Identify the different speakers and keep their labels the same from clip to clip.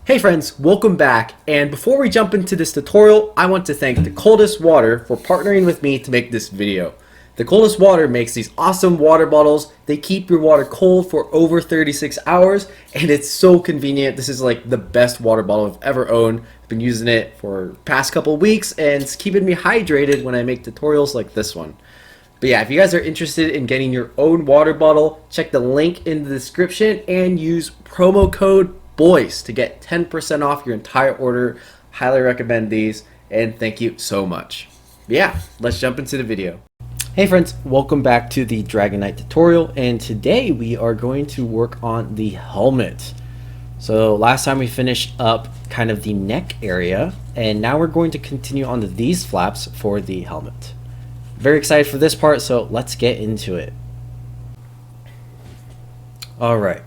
Speaker 1: Hey friends, welcome back, and before we jump into this tutorial, I want to thank The Coldest Water for partnering with me to make this video. The Coldest Water makes these awesome water bottles. They keep your water cold for over 36 hours, and it's so convenient. This is like the best water bottle I've ever owned. I've been using it for the past couple weeks, and it's keeping me hydrated when I make tutorials like this one. But yeah, if you guys are interested in getting your own water bottle, check the link in the description and use promo code BOICE to get 10% off your entire order. Highly recommend these, and thank you so much. But yeah, let's jump into the video. Hey friends, welcome back to the Dragon Knight tutorial, and today we are going to work on the helmet. So last time we finished up kind of the neck area, and now we're going to continue on to these flaps for the helmet. Very excited for this part, so let's get into it. Alright.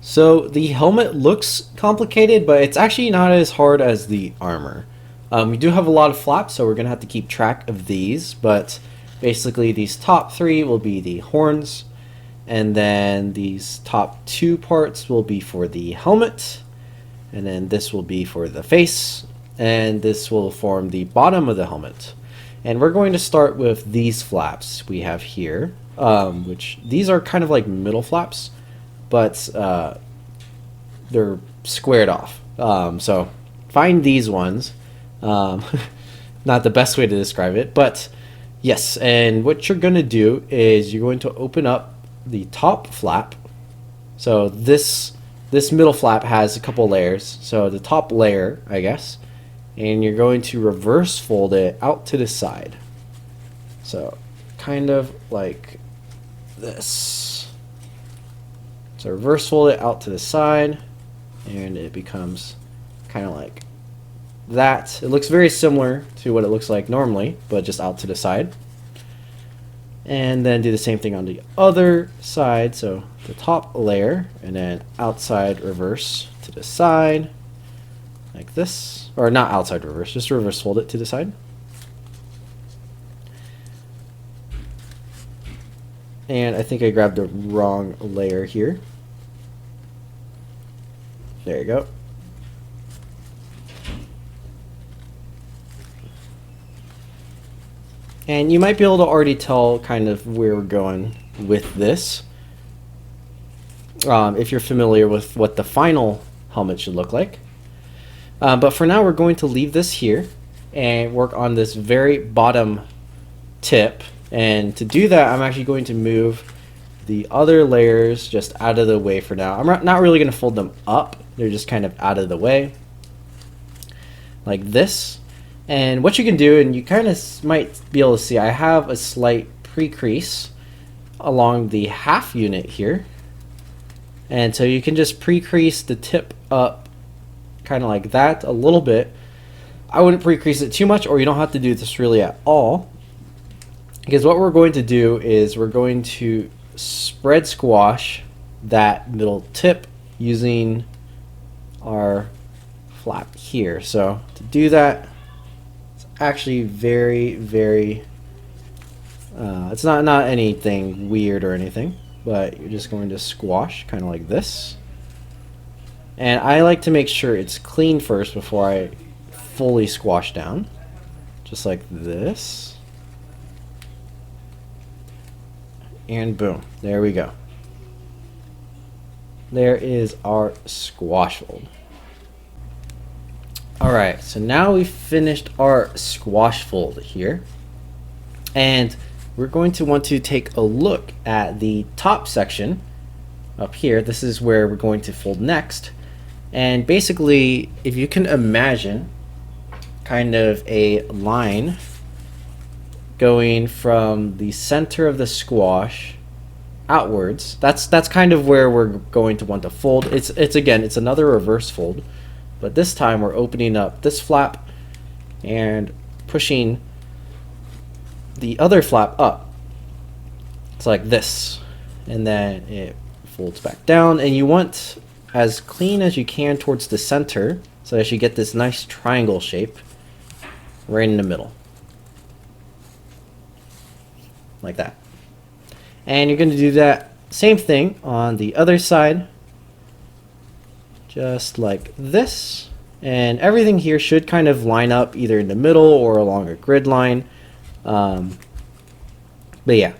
Speaker 1: So the helmet looks complicated, but it's actually not as hard as the armor. We do have a lot of flaps, so we're going to have to keep track of these, but basically these top three will be the horns, and then these top two parts will be for the helmet, and then this will be for the face, and this will form the bottom of the helmet. And we're going to start with these flaps we have here, which these are kind of like middle flaps, but they're squared off. So find these ones. Not the best way to describe it, but yes. And what you're going to do is you're going to open up the top flap. So this middle flap has a couple layers. So the top layer, I guess, and you're going to reverse fold it out to the side. So kind of like this. So reverse fold it out to the side, and it becomes kind of like that. It looks very similar to what it looks like normally, but just out to the side. And then do the same thing on the other side. So the top layer, and then outside reverse to the side, like this. Or not outside reverse, just reverse fold it to the side. And I think I grabbed the wrong layer here. There you go. And you might be able to already tell kind of where we're going with this. If you're familiar with what the final helmet should look like. But for now, we're going to leave this here and work on this very bottom tip. And to do that, I'm actually going to move the other layers just out of the way for now. I'm not really going to fold them up. They're just kind of out of the way, like this. And what you can do, and you kind of might be able to see, I have a slight pre-crease along the half unit here. And so you can just pre-crease the tip up kind of like that a little bit. I wouldn't pre-crease it too much, or you don't have to do this really at all. Because what we're going to do is we're going to spread squash that middle tip using our flap here. So to do that, it's actually very, it's not anything weird or anything, but you're just going to squash kind of like this. And I like to make sure it's clean first before I fully squash down, just like this. And boom, there we go. There is our squash fold. Alright, so now we've finished our squash fold here. And we're going to want to take a look at the top section up here. This is where we're going to fold next. And basically, if you can imagine kind of a line going from the center of the squash outwards, that's kind of where we're going to want to fold. It's another reverse fold, but this time we're opening up this flap and pushing the other flap up. It's like this, and then it folds back down, and you want as clean as you can towards the center so that you get this nice triangle shape right in the middle, like that. And you're going to do that same thing on the other side. just like this. And everything here should kind of line up either in the middle or along a grid line. But yeah,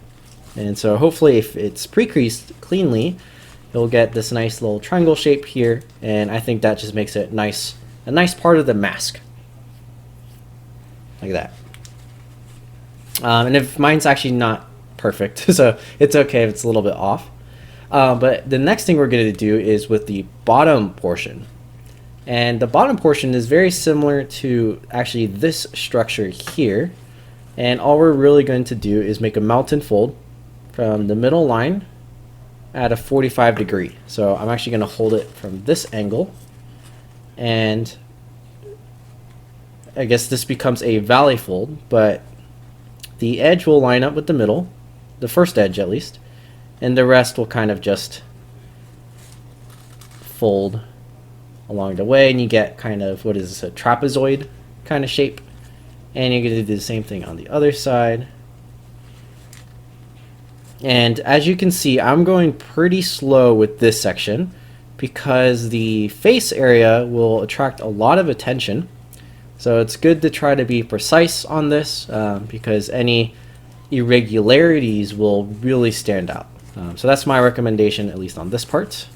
Speaker 1: and so hopefully if it's pre-creased cleanly, you'll get this nice little triangle shape here, and I think that just makes it nice, a nice part of the mask, like that. And if mine's actually not perfect, so it's okay if it's a little bit off. But the next thing we're going to do is with the bottom portion. And the bottom portion is very similar to actually this structure here. And all we're really going to do is make a mountain fold from the middle line at a 45 degree. So I'm actually going to hold it from this angle. And I guess this becomes a valley fold, but the edge will line up with the middle, the first edge at least, and the rest will kind of just fold along the way, and you get kind of, what is this, a trapezoid kind of shape. And you're going to do the same thing on the other side. And as you can see, I'm going pretty slow with this section because the face area will attract a lot of attention. So it's good to try to be precise on this because any irregularities will really stand out. So that's my recommendation, at least on this part.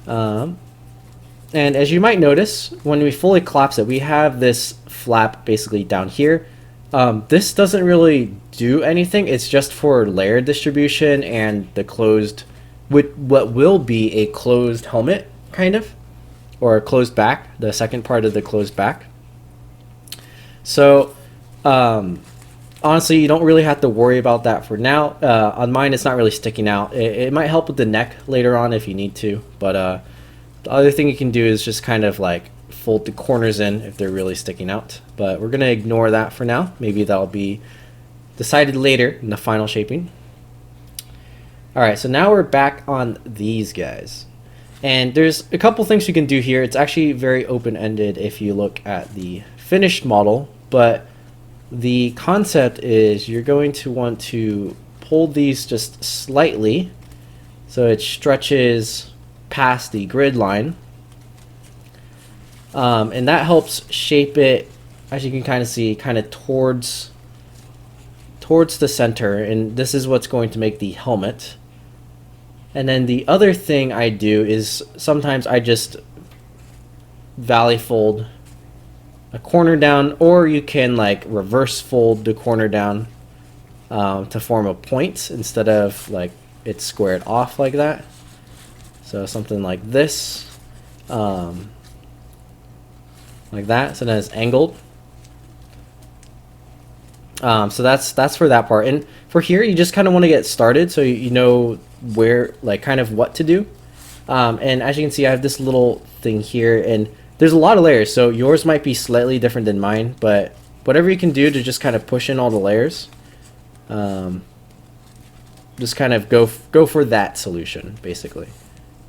Speaker 1: And as you might notice, when we fully collapse it, we have this flap basically down here. This doesn't really do anything. It's just for layer distribution and the closed, with what will be a closed helmet, kind of, or a closed back, the second part of the closed back. So honestly, you don't really have to worry about that for now. On mine, it's not really sticking out. It might help with the neck later on if you need to, but the other thing you can do is just kind of like fold the corners in if they're really sticking out. But we're going to ignore that for now. Maybe that'll be decided later in the final shaping. Alright, so now we're back on these guys. And there's a couple things you can do here. It's actually very open-ended if you look at the finished model. But the concept is you're going to want to pull these just slightly so it stretches past the grid line, and that helps shape it, as you can kind of see, kind of towards the center, and this is what's going to make the helmet. And then the other thing I do is sometimes I just valley fold a corner down, or you can like reverse fold the corner down to form a point instead of like it's squared off like that. So something like this, like that. So then it's angled. So that's for that part. And for here, you just kind of want to get started so you know where, like, kind of what to do. And as you can see, I have this little thing here, and there's a lot of layers. So yours might be slightly different than mine, but whatever you can do to just kind of push in all the layers, just kind of go for that solution, basically.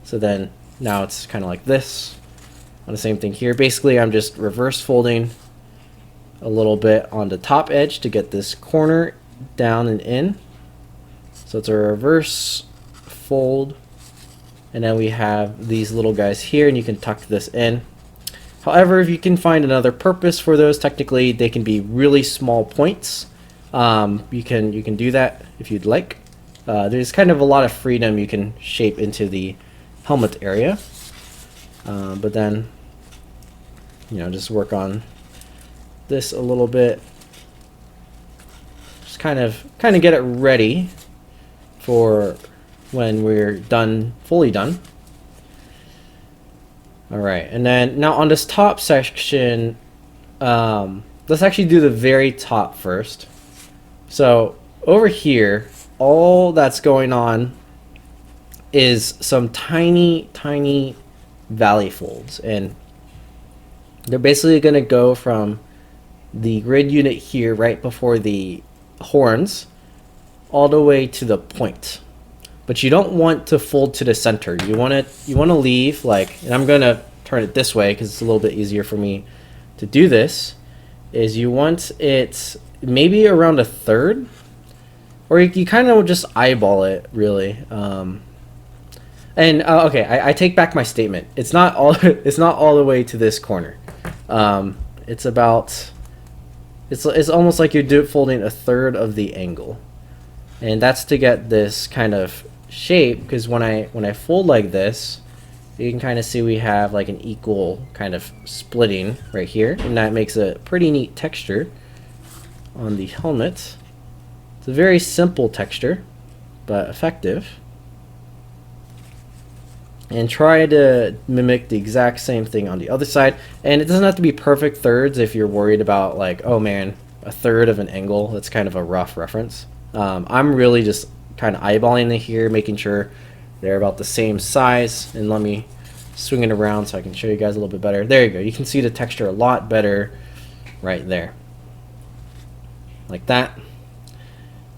Speaker 1: So then now it's kind of like this. On the same thing here. Basically, I'm just reverse folding a little bit on the top edge to get this corner down and in. So it's a reverse fold. And then we have these little guys here, and you can tuck this in. However, if you can find another purpose for those, technically they can be really small points. You can do that if you'd like. There's kind of a lot of freedom you can shape into the helmet area, but then just work on this a little bit, just kind of get it ready for when we're fully done. All right, and then now on this top section, let's actually do the very top first. So over here, all that's going on is some tiny valley folds, and they're basically going to go from the grid unit here right before the horns all the way to the point. But you don't want to fold to the center. You want to leave, like, and I'm going to turn it this way because it's a little bit easier for me to do this, is you want it maybe around a third, or you kind of just eyeball it, really. And okay, I take back my statement. It's not all. It's not all the way to this corner. It's about. It's almost like you're folding a third of the angle, and that's to get this kind of shape. Because when I fold like this, you can kind of see we have like an equal kind of splitting right here, and that makes a pretty neat texture on the helmet. It's a very simple texture, but effective. And try to mimic the exact same thing on the other side. And it doesn't have to be perfect thirds if you're worried about like, oh man, a third of an angle. That's kind of a rough reference. I'm really just kind of eyeballing it here, making sure they're about the same size. And let me swing it around so I can show you guys a little bit better. There you go. You can see the texture a lot better right there. Like that.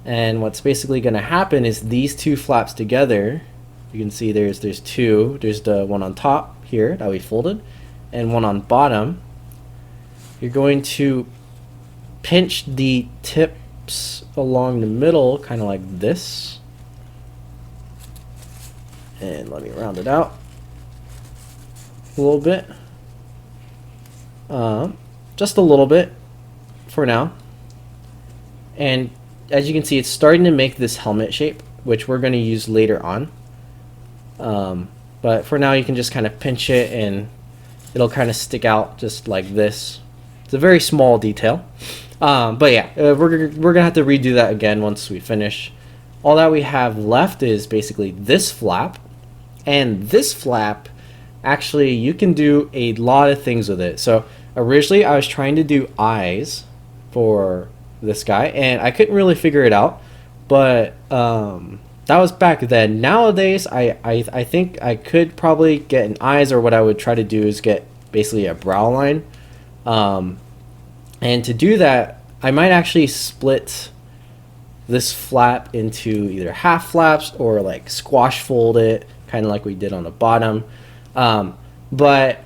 Speaker 1: And what's basically going to happen is these two flaps together. You can see there's two. There's the one on top here that we folded, and one on bottom. You're going to pinch the tips along the middle, kind of like this. And let me round it out a little bit. Just a little bit for now. And as you can see, it's starting to make this helmet shape, which we're going to use later on. But for now you can just kind of pinch it and it'll kind of stick out just like this. It's a very small detail. But yeah, we're gonna have to redo that again once we finish. All that we have left is basically this flap, and this flap, actually you can do a lot of things with it. So originally I was trying to do eyes for this guy and I couldn't really figure it out, but that was back then. Nowadays, I think I could probably get an eyes, or what I would try to do is get basically a brow line. And to do that, I might actually split this flap into either half flaps or like squash fold it, kind of like we did on the bottom. But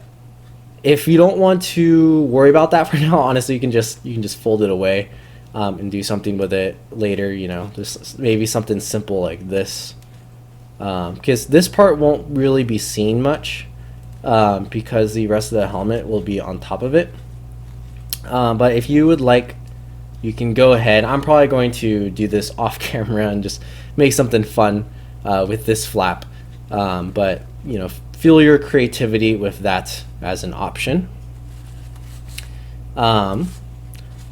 Speaker 1: if you don't want to worry about that for now, honestly, you can just fold it away. And do something with it later, you know, just maybe something simple like this, because this part won't really be seen much, because the rest of the helmet will be on top of it. But if you would like, you can go ahead. I'm probably going to do this off camera and just make something fun with this flap, but you know, feel your creativity with that as an option.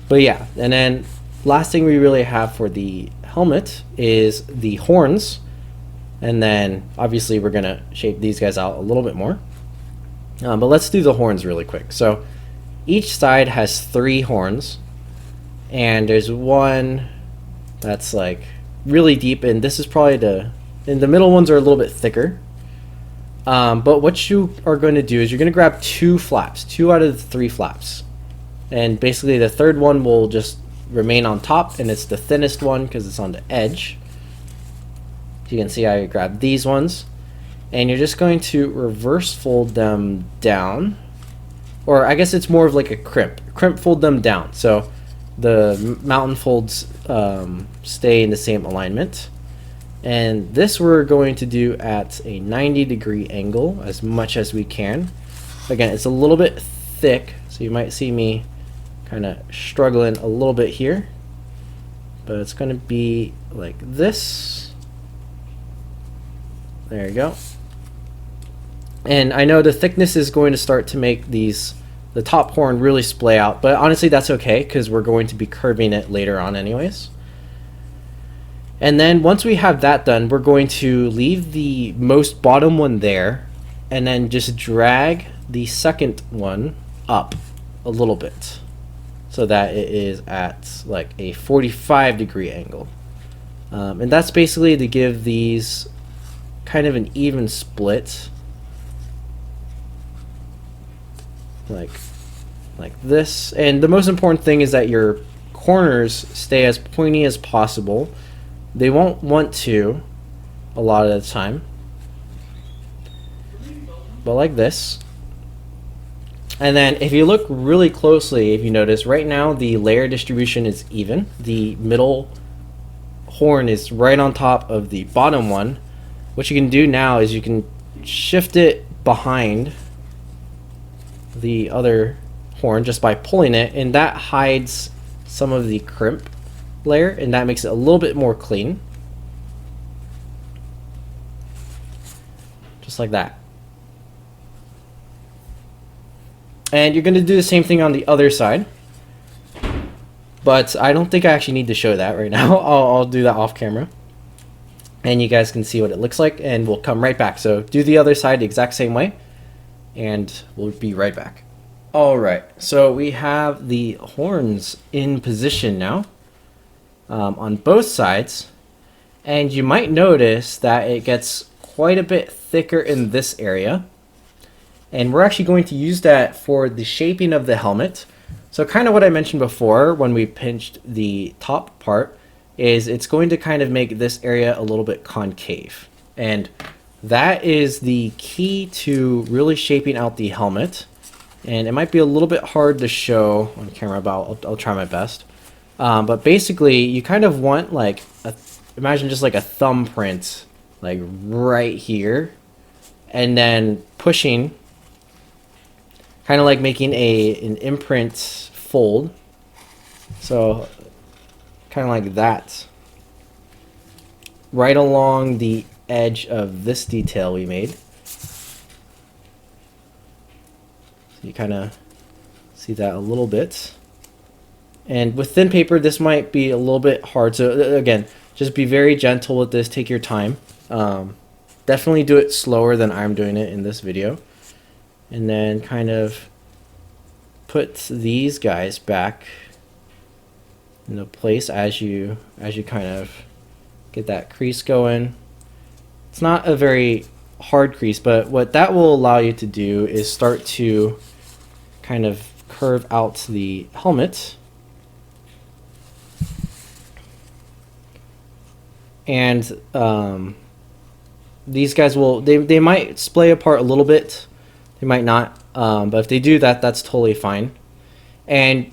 Speaker 1: But yeah, and then last thing we really have for the helmet is the horns, and then obviously we're gonna shape these guys out a little bit more. But let's do the horns really quick. So each side has 3 horns, and there's one that's like really deep, and this is probably and the middle ones are a little bit thicker. But what you are going to do is you're going to grab 2 flaps, 2 out of the 3 flaps. And basically the third one will just remain on top, and it's the thinnest one because it's on the edge. You can see I grabbed these ones, and you're just going to reverse fold them down, or I guess it's more of like a crimp fold them down, so the mountain folds stay in the same alignment. And this we're going to do at a 90-degree angle as much as we can. Again, it's a little bit thick, so you might see me kind of struggling a little bit here, but it's going to be like this. There you go. And I know the thickness is going to start to make the top horn really splay out, but honestly that's okay because we're going to be curving it later on anyways. And then once we have that done, we're going to leave the most bottom one there and then just drag the second one up a little bit so that it is at like a 45-degree angle. And that's basically to give these kind of an even split, like this. And the most important thing is that your corners stay as pointy as possible. They won't want to a lot of the time, but like this. And then if you look really closely, if you notice, right now the layer distribution is even. The middle horn is right on top of the bottom one, what you can do now is you can shift it behind the other horn just by pulling it, and that hides some of the crimp layer, and that makes it a little bit more clean. Just like that. And you're going to do the same thing on the other side, but I don't think I actually need to show that right now. I'll do that off camera, and you guys can see what it looks like, and we'll come right back. So do the other side the exact same way, and we'll be right back. Alright, so we have the horns in position now on both sides, and you might notice that it gets quite a bit thicker in this area, and we're actually going to use that for the shaping of the helmet. So kind of what I mentioned before when we pinched the top part is it's going to kind of make this area a little bit concave, and that is the key to really shaping out the helmet. And it might be a little bit hard to show on camera, but I'll try my best. But basically, you kind of want like imagine just like a thumbprint, like right here, and then pushing, kind of like making an imprint fold. So kind of like that, right along the edge of this detail we made. You kind of see that a little bit. And with thin paper, this might be a little bit hard. So again, just be very gentle with this. Take your time. Definitely do it slower than I'm doing it in this video. And then kind of put these guys back into place as you kind of get that crease going. It's not a very hard crease, but what that will allow you to do is start to kind of curve out the helmet, and these guys will they might splay apart a little bit, they might not, but if they do that, that's totally fine. And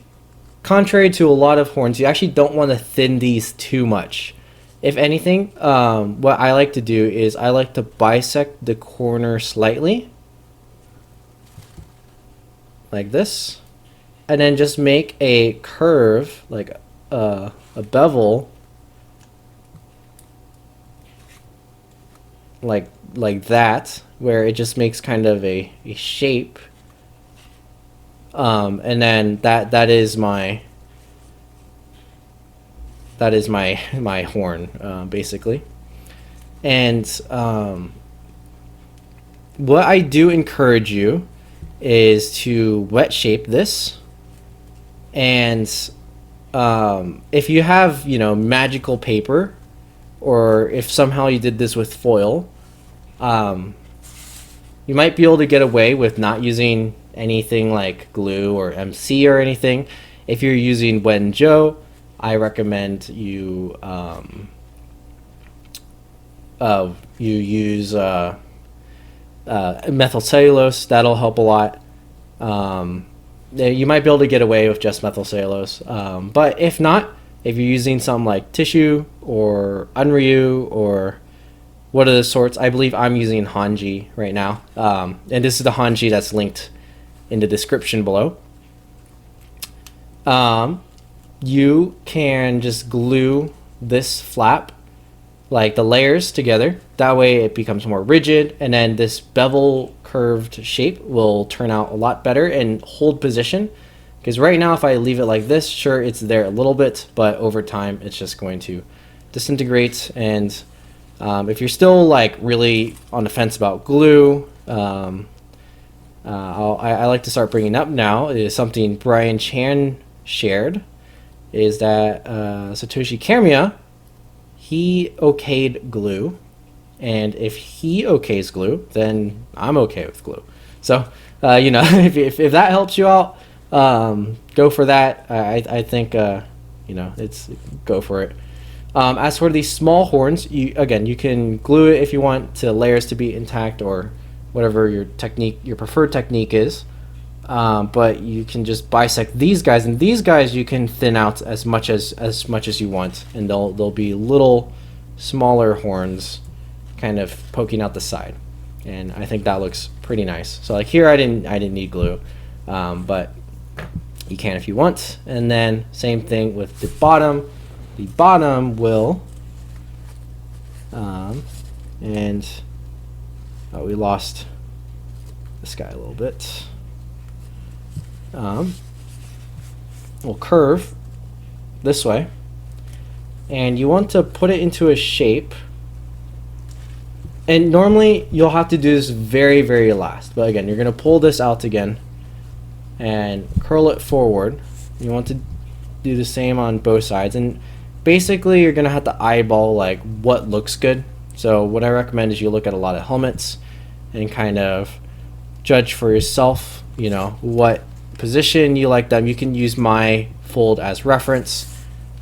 Speaker 1: contrary to a lot of horns, you actually don't want to thin these too much. If anything, what I like to do is I like to bisect the corner slightly, like this, and then just make a curve, like a bevel, like that, where it just makes kind of a shape, and then that is my horn, basically. And what I do encourage you is to wet shape this, and if you have magical paper, or if somehow you did this with foil, you might be able to get away with not using anything like glue or MC or anything. If you're using Wenjo, I recommend you you use methyl cellulose. That'll help a lot. You might be able to get away with just methyl cellulose, but if not, if you're using something like tissue or Unryu or what are the sorts, I believe I'm using Hanji right now, and this is the Hanji that's linked in the description below. You can just glue this flap, like the layers together, that way it becomes more rigid, and then this bevel curved shape will turn out a lot better and hold position. Because right now, if I leave it like this, sure, it's there a little bit, but over time it's just going to disintegrate. And if you're still like really on the fence about glue, I like to start bringing up now is something Brian Chan shared, is that Satoshi Kamiya, he okayed glue, and if he okays glue, then I'm okay with glue. So if that helps you out, go for that. I think it's go for it. As for these small horns, you can glue it if you want to layers to be intact, or whatever your preferred technique is. But you can just bisect these guys, and these guys you can thin out as much as you want, and they'll be little smaller horns, kind of poking out the side, and I think that looks pretty nice. So like here I didn't need glue, but you can if you want. And then same thing with the bottom. The bottom will and oh, we lost this guy a little bit. We'll curve this way, and you want to put it into a shape. And normally you'll have to do this very, very last, but again, you're going to pull this out again and curl it forward. You want to do the same on both sides, and basically you're going to have to eyeball like what looks good. So what I recommend is you look at a lot of helmets and kind of judge for yourself, you know, what position you like them. You can use my fold as reference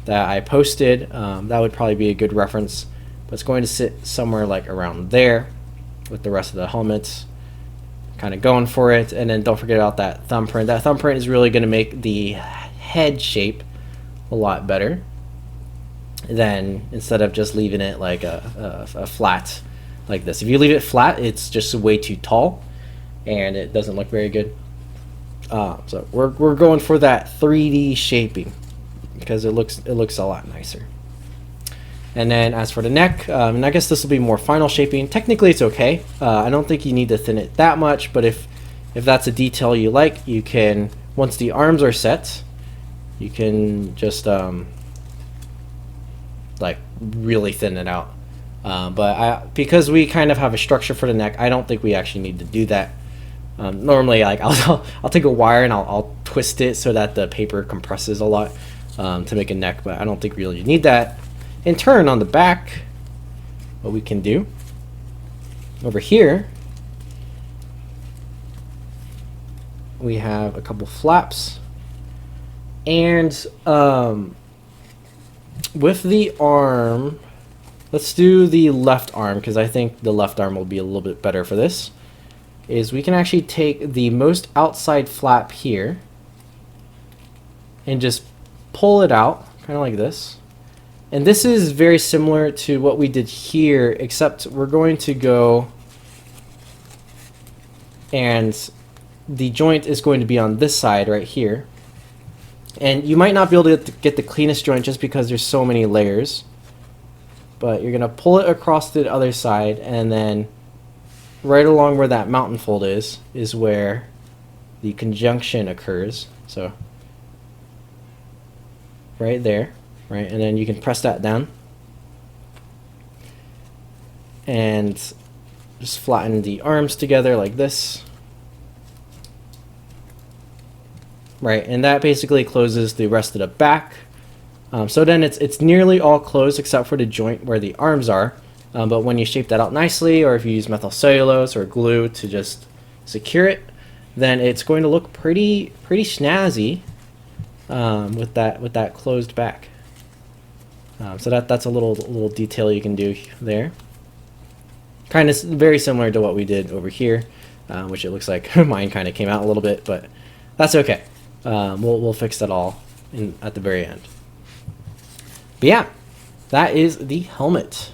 Speaker 1: that I posted. That would probably be a good reference, but it's going to sit somewhere like around there with the rest of the helmets, kind of going for it. And then don't forget about that thumbprint. That thumbprint is really going to make the head shape a lot better than instead of just leaving it like a flat like this. If you leave it flat, it's just way too tall and it doesn't look very good. So we're going for that 3D shaping because it looks a lot nicer. And then as for the neck, and I guess this will be more final shaping. Technically it's okay. I don't think you need to thin it that much, but if that's a detail you like, you can, once the arms are set, you can just like really thin it out. But because we kind of have a structure for the neck, I don't think we actually need to do that. Normally, like I'll take a wire and I'll twist it so that the paper compresses a lot to make a neck, but I don't think really you need that. In turn, on the back, what we can do over here, we have a couple flaps, and with the arm, let's do the left arm because I think the left arm will be a little bit better for this. Is we can actually take the most outside flap here and just pull it out, kind of like this. And this is very similar to what we did here, except we're going to go and the joint is going to be on this side right here. And you might not be able to get the cleanest joint just because there's so many layers. But you're going to pull it across to the other side, and then right along where that mountain fold is where the conjunction occurs. So right there, right? And then you can press that down and just flatten the arms together like this. Right, and that basically closes the rest of the back. So then it's nearly all closed except for the joint where the arms are. But when you shape that out nicely, or if you use methyl cellulose or glue to just secure it, then it's going to look pretty snazzy with that closed back. So that's a little detail you can do there. Kind of very similar to what we did over here, which it looks like mine kind of came out a little bit, but that's okay. We'll fix that all at the very end. But yeah, that is the helmet.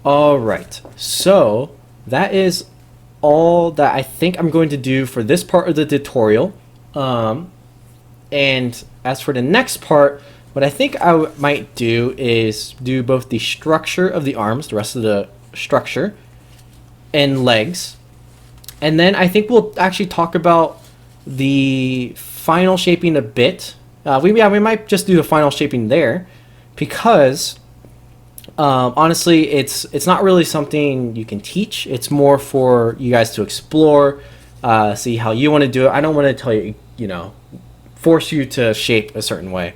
Speaker 1: Alright, so that is all that I think I'm going to do for this part of the tutorial. And as for the next part, what I think I might do is do both the structure of the arms, the rest of the structure, and legs. And then I think we'll actually talk about the final shaping a bit. We might just do the final shaping there because honestly, it's not really something you can teach. It's more for you guys to explore, see how you want to do it. I don't want to tell you, force you to shape a certain way.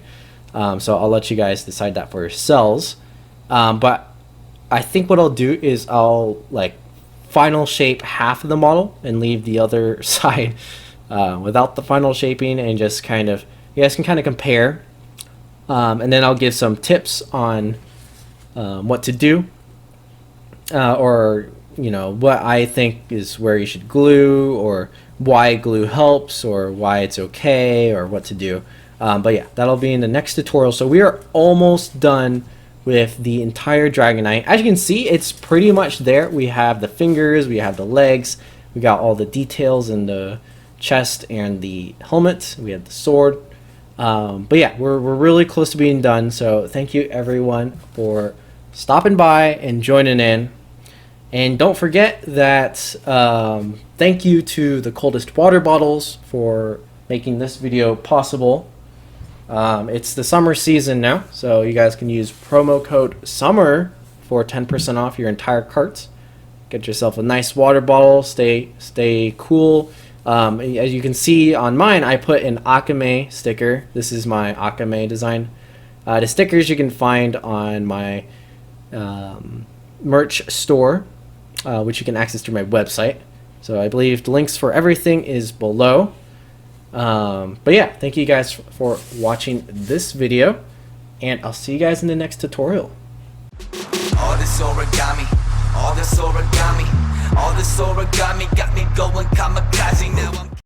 Speaker 1: So I'll let you guys decide that for yourselves. But I think what I'll do is I'll like final shape half of the model and leave the other side without the final shaping, and just kind of, you guys can kind of compare. And then I'll give some tips on what to do, or what I think is where you should glue, or why glue helps, or why it's okay, or what to do. But yeah, that'll be in the next tutorial. So we are almost done with the entire Dragonite. As you can see, it's pretty much there. We have the fingers, we have the legs, we got all the details in the chest and the helmet, we have the sword. But yeah, we're really close to being done, so thank you everyone for stopping by and joining in. And don't forget that thank you to the Coldest Water Bottles for making this video possible. It's the summer season now, so you guys can use promo code SUMMER for 10% off your entire cart. Get yourself a nice water bottle, stay cool. As you can see on mine, I put an Akame sticker. This is my Akame design. The stickers you can find on my merch store, which you can access through my website. So I believe the links for everything is below. But yeah, thank you guys for watching this video, and I'll see you guys in the next tutorial.
Speaker 2: All this origami, all this origami, all this origami got me going kamikaze now.